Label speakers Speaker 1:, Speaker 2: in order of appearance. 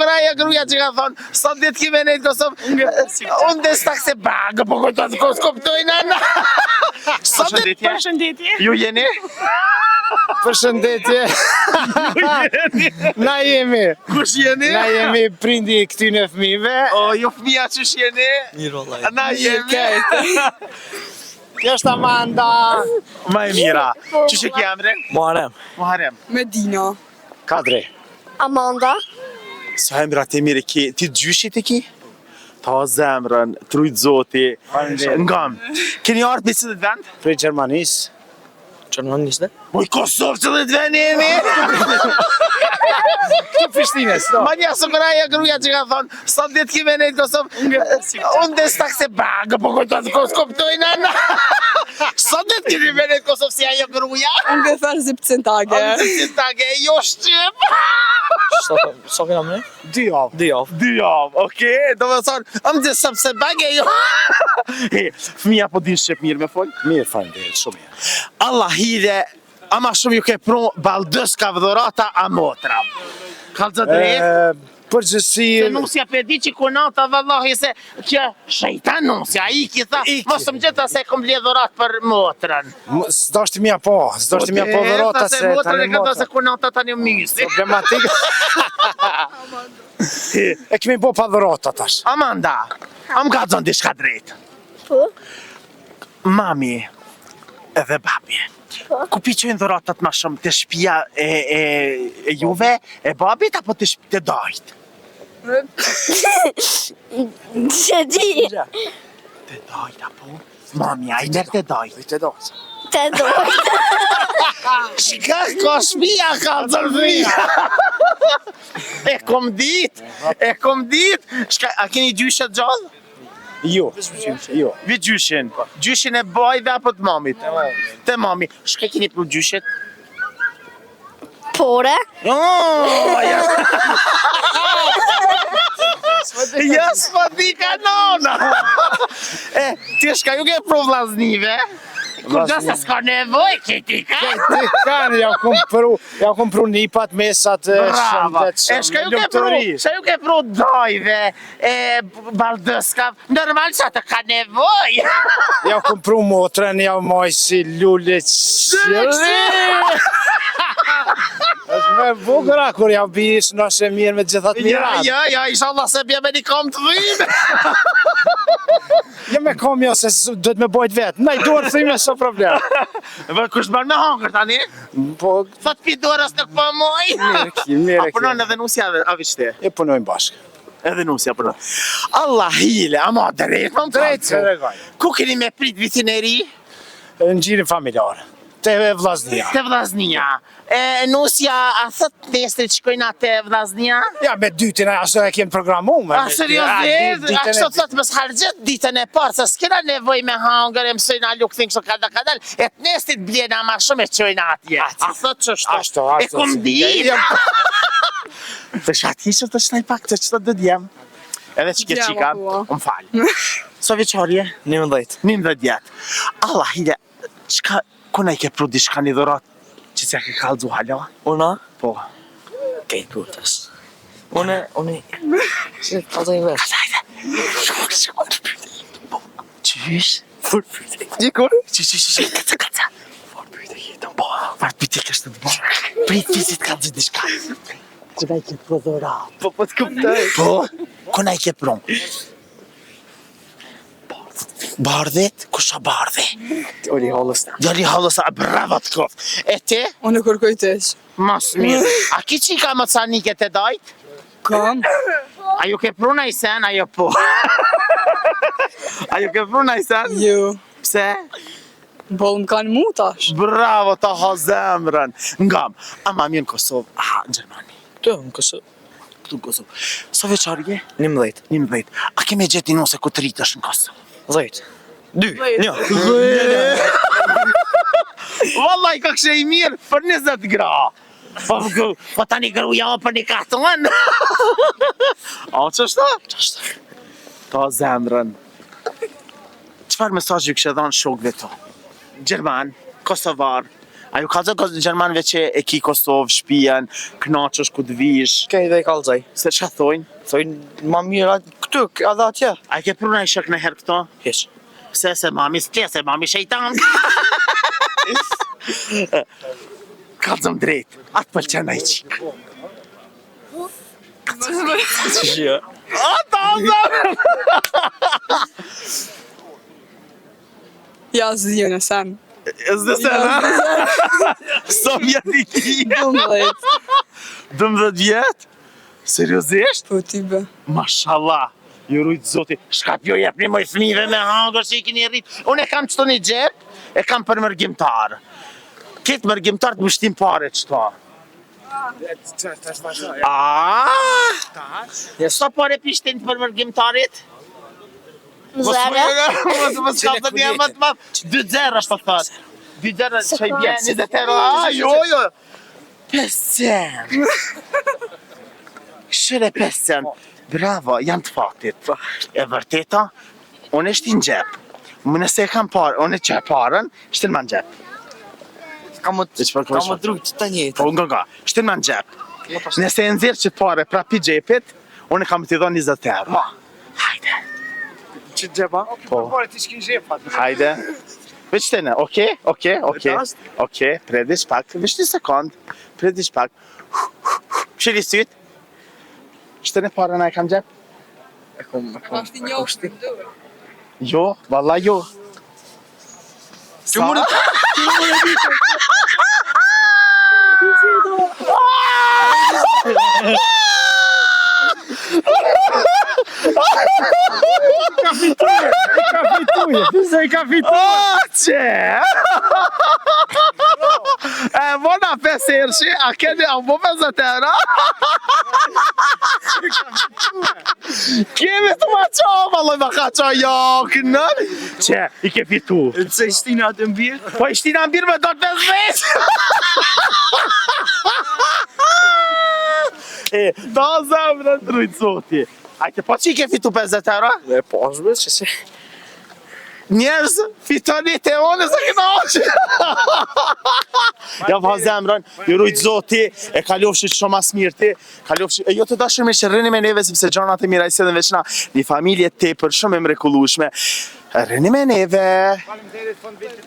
Speaker 1: Aja gruja që ka thonë, sot ditë kime në Kosovë, unë dhe s'tak se bagë, po këto të koptojnë anë.
Speaker 2: Përshëndetje.
Speaker 1: Ju jeni?
Speaker 3: Përshëndetje. Na jemi.
Speaker 1: Kush jeni?
Speaker 3: Na jemi prindi këtyne fëmijëve.
Speaker 1: O, ju fëmija qësh jeni?
Speaker 2: Mirë vallaj.
Speaker 1: Na jemi.
Speaker 3: Kjo është Amanda.
Speaker 1: Ma e mira. Qësh e ki emrin? Muharrem.
Speaker 4: Medina.
Speaker 3: Kadri.
Speaker 5: Amanda.
Speaker 1: Sa emra të mirë ki, ti gjyshit e ki? Ta zemrën, trujt zoti, ngam. Keni ardhë për cilët vend?
Speaker 3: Prej Gjermanis.
Speaker 2: Gjermanisë?
Speaker 1: Moj Kosovë cilët vend jemi?
Speaker 3: Këtë Prishtines.
Speaker 1: Ma një asukuraja gruja që ka thonë, sot ditë kime në Kosovë, unë dhe s'tak se bagë, po këto të koptojnë anë. Sot ditë kime në Kosovë si ajo gruja?
Speaker 4: Ungefär 17 tage.
Speaker 1: Ungefär tage, jo shqip.
Speaker 2: Sa kena më ne?
Speaker 3: 2 javë.
Speaker 2: 2 javë.
Speaker 1: 2 javë, okej, do më thonë, dhe sepse bagë jo. Fëmija po din shqip mirë me folë?
Speaker 3: Mirë, faleminderit, shumë mirë.
Speaker 1: Allah hile, ama shumë ju ke pru baldës ka vëdhorata a motra. Kalë të drejtë?
Speaker 3: Përgjësi...
Speaker 1: Se nusja për di që kunata vëllahi se kjo shejtan nusja, i ki tha, mos të më gjitha se kom blie dhurat për motrën.
Speaker 3: S'dashti mja po dhërota se
Speaker 1: motrën
Speaker 3: tani
Speaker 1: e këta se
Speaker 3: motra.
Speaker 1: kunata tani mysi.
Speaker 3: Problematik. E kemi bo pa dhërota tash.
Speaker 1: Amanda, am gazon diçka drejt.
Speaker 5: Po.
Speaker 1: Mami edhe babi. Ku piqojnë dhuratat ma shumë të shpia e juve, e babit, apo të shpia të dajt?
Speaker 5: Që di.
Speaker 1: Të dajt, apo? Mami, a i merë të dajt.
Speaker 3: Të dojtë.
Speaker 5: Të dojtë.
Speaker 1: Shka ka shpia ka të rëdhia? E kom dit. A keni gjyshet gjallë?
Speaker 3: Jo.
Speaker 1: Vi gjyshin. Gjyshin e bajve apo të mamit? Të mami. Shka keni për gjyshet?
Speaker 5: Pore.
Speaker 1: Ja s'pa di ka nona. Ti shka ju ke pro vllaznive? Kur do se s'ka nevoj këti ka?
Speaker 3: Ti kanë, ja kom pru nipat, mesat,
Speaker 1: Brava.
Speaker 3: shëndet,
Speaker 1: Shka ju ke pro dajve, baldëskav, normal që atë ka nevoj.
Speaker 3: Ja kom pru motrën, ja maj si lullit. është me bukura kur ja bish nëse mirë me gjithat mirat.
Speaker 1: Ja, inshallah se bje me një kam të dhimë.
Speaker 3: Jo me kom jo se duhet me bojt vetë, na i duar thime s'o problem.
Speaker 1: Kush ban me hangër tani?
Speaker 3: Po,
Speaker 1: Thot pi dorës nuk po moj.
Speaker 3: mirë
Speaker 1: A punon edhe nusja a viçte?
Speaker 3: e punojmë bashkë.
Speaker 1: Edhe nusja punon. Allah hile, ama drejt, më më
Speaker 3: Drejt, se regoj.
Speaker 1: Ku keni me prit vitin e ri?
Speaker 3: Në gjirin familjarë, te vllaznia.
Speaker 1: Te vllaznia. Nusja, a thot nesrit shkojna te vllaznia?
Speaker 3: Ja, me dytin ashtu e kem programuar.
Speaker 1: A seriozisht? A kështu thot mos harxhet ditën e parë, se s'kena nevojë me hangër, e mësojnë a lukthing kështu kadal, e të nesrit blena ma shumë e çojnë atje. A thot ç'është?
Speaker 3: Ashtu.
Speaker 1: E kom ditë. Të shati që të shnaj pak të qëtë dë djemë. Edhe që ke qika, më falë. So veqarje?
Speaker 2: 19.
Speaker 1: 19 djetë. Allah, hile, qka, kuna i ke pru di shka një dhurat që s'ja ke kalëzu hala?
Speaker 2: Una?
Speaker 1: Po.
Speaker 2: Kejt putas. Une... Si të kalëzaj vesh.
Speaker 1: Qysh?
Speaker 2: Fur pyte. Dikur?
Speaker 1: Qysh, kaca.
Speaker 2: Fur pyte jetën po.
Speaker 1: Farë pyte kështë të bërë. Prit vizit kalëzë di shka. Qka i ke pru dhurat?
Speaker 2: Po të kuptoj.
Speaker 1: Po, kuna i ke pru? Bardhet? Kusha bardhe?
Speaker 2: Oli halës të.
Speaker 1: Djali halësa, bravo të kof. E ti?
Speaker 4: Unë kërkoj tesh.
Speaker 1: Mas mirë. A ki qika më ca nike të dajt?
Speaker 4: Kam.
Speaker 1: A ju ke pruna i sen, a jo po? A ju ke pruna i sen?
Speaker 4: Jo.
Speaker 1: Pse?
Speaker 4: Po më kanë mu tash.
Speaker 1: Bravo ta ha zemrën. Ngam, ama mirë në Kosovë, aha, në Gjermani.
Speaker 2: Të, në Kosovë.
Speaker 1: Këtu në Kosovë. Sa veçarje?
Speaker 2: 19.
Speaker 1: 19. A keme gjeti nëse ku të rritësh në Kosovë?
Speaker 2: 10. 2. 1.
Speaker 1: Vallaj, ka kështë i mirë për 20 gra. Po tani gruja o për një karton. A, qështë? Qështë? Ta zemrën. Qëfar mesazh ju kështë dhënë shokëve to? Gjerman, Kosovar, A ju ka zë Gjermanve që e ki Kosovë, shpijen, knaqësh ku të vish,
Speaker 2: Okej, dhe i kallëzaj.
Speaker 1: se çka thojnë?
Speaker 2: Thojnë ma mirë këtu, edhe atje.
Speaker 1: A ke pruna i shok në herë këto?
Speaker 2: Hiç.
Speaker 1: Pse se mami s'tle, se mami shejtan. Kalzëm drejt, atë pëlqen ai qik.
Speaker 2: Ç'gjë?
Speaker 4: Ja, zdi në sen.
Speaker 1: Zde se, ha? Sa vjet i ki?
Speaker 4: 12.
Speaker 1: 12 vjet? Seriozisht?
Speaker 4: Po ti be.
Speaker 1: Mashallah, ju rujtë zoti, shkap jo jep një moj fmive me hangër që i kini rrit. Unë e kam qëto një gjep, e kam për mërgjimtar. Këtë mërgjimtar të më shtim pare qëto. Sa pare pishtin për mërgjimtarit?
Speaker 5: Zero.
Speaker 1: Mos ka të një më të madh. 2 zero është të thot. 2 zero që i bjen 20 euro. Jo. 500. Shire 500. Bravo, janë të faktit. E vërteta, unë është i në gjep. Më nëse e kam parë, unë e që parën, shtin ma në gjep.
Speaker 2: Kam më drujt të njëtë.
Speaker 1: Po nga, shtin ma në gjep. Nëse e nëzirë që pare prapi gjepit, unë e kam t'i dhonë 20 euro. Hajde.
Speaker 3: Që gjeba? Po. Por ti s'kin xhepa.
Speaker 1: Hajde. Veç të në, oke, predish pak, veç një sekund, predish pak. Shiri syt. Shtë në parën a e kam gjep?
Speaker 4: Ashtë i njohë.
Speaker 1: Jo, valla jo. Sa?
Speaker 3: Pse i ka fituar?
Speaker 1: Oqe! E vona 5 ershi, a keni a bo 50 euro? Kemi të ma qa, valloj ma ka qa jakënën. Që, i ke fitu.
Speaker 2: Se ishtina atë mbirë?
Speaker 1: Po ishtina mbirë me do të veç. E, ta zemrën të rujtë zoti. Ajte, po që i ke fitu 50 euro?
Speaker 2: Dhe po është bërë që se...
Speaker 1: Njerëz, fitonit e onë se këna oqë. Ja va zemrën, ju rujtë zoti, e kalofshit shumë as mirë ti, kalofshit, e jo të dashër me që rëni me neve, sepse gjonat e mira i se dhe veçna, një familje te për shumë e mrekullueshme. Rëni me neve.
Speaker 3: Faleminderit fond vitit.